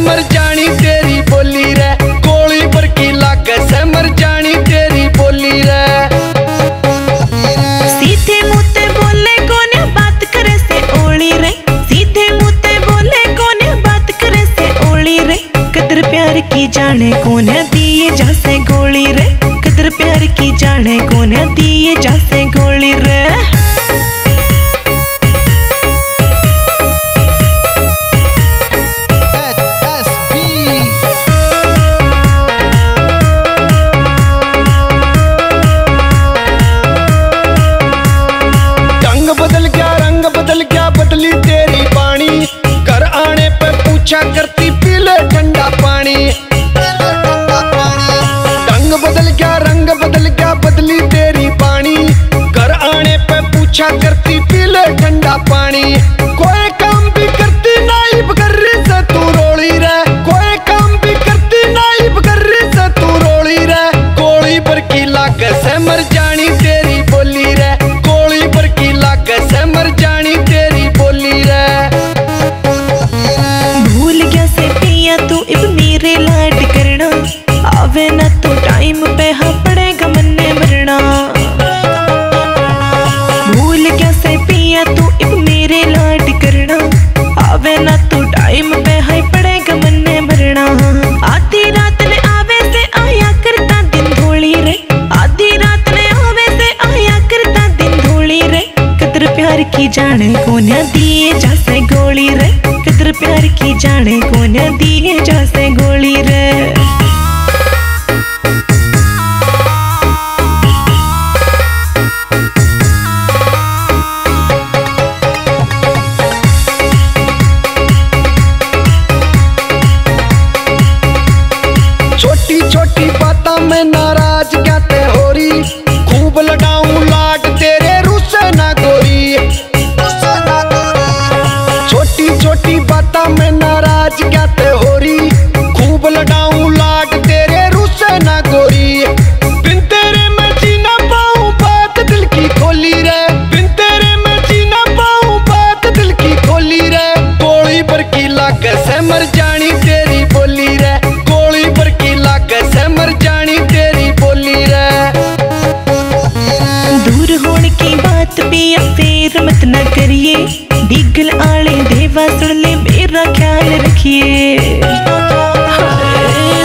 मर जानी तेरी बोली रे, गोली पर की लागे से मर जानी तेरी बोली रे। सीधे मुँह बोले कोने बात करे से ओली रे, सीधे मुँह बोले कोने बात करे से ओली रे। कदर प्यार की जाने कोने दिए जैसे गोली रे, कदर प्यार की जाने कोने दिए जैसे गोली रे। बदली तेरी बाणी, घर आने पे पूछा करती पीले ठंडा पानी। ढंग बदल गया रंग बदल गया, बदली तेरी बाणी, घर आने पे पूछा करती पीले ठंडा पानी। कोई काम भी करती नाइब कर रही से तू रोली रे, कोई काम भी करती नाइब कर रही से तू रोली रे। गोली पर की लागे से मर जानी तेरी बोली रे, गोली पर की लागे से मर जानी तेरी बोली रे। भूल गया से पिया तू इब मेरे लाड करना, आवे ना तो टाइम पे हाँ पड़ेगा मन्ने मरना। भूल गया से पिया तू इब मेरे लाड करना, आवे ना तो टाइम पे हाँ पड़ेगा मन्ने मरना। आधी रात ने आवे से आया करता दिन धोली रे, आधी रात ने आवे से आया करता दिन धोली रे। कदर प्यार की जाने कोने दिए जैसे गोली रे, कदर प्यार की जाने कोने दिए जैसे गोली रे। छोटी छोटी बातों में नाराज क्या ते हो रही, खूब लगाऊं लाड तेरे रुसे ना गोरी। छोटी छोटी बातों में नाराज क्या ते हो रही, खूब लगाऊं लाड तेरे रुसे ना गोरी। बिन तेरे मैं जी ना पाऊं बात दिल की खोली रे, बिन तेरे मैं जी ना पाऊं बात दिल की खोली रे। गोली पर की लागे से मर जानी तेरी बोली रे, गोली पर की लागे से मर जानी तेरी बोली रे। दूर होने की बात पिया फेर मत न करिए, डिगल आले देवा सुन ले मेरा ख्याल रखिए।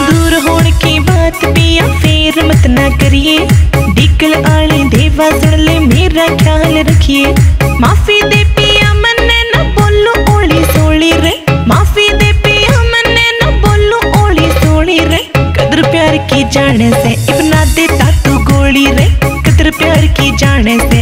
दूर होने की बात पिया फेर मत न करिए, डिगल आले देवा सुन ले मेरा ख्याल रखिए। माफी दे पिया मन्ने न बोलू ओली सोली रे, माफी दे पिया मन्ने न बोलू ओली सोली रे। कदर प्यार की जाने से इबना देता तू गोली रे, कदर प्यार की जाने से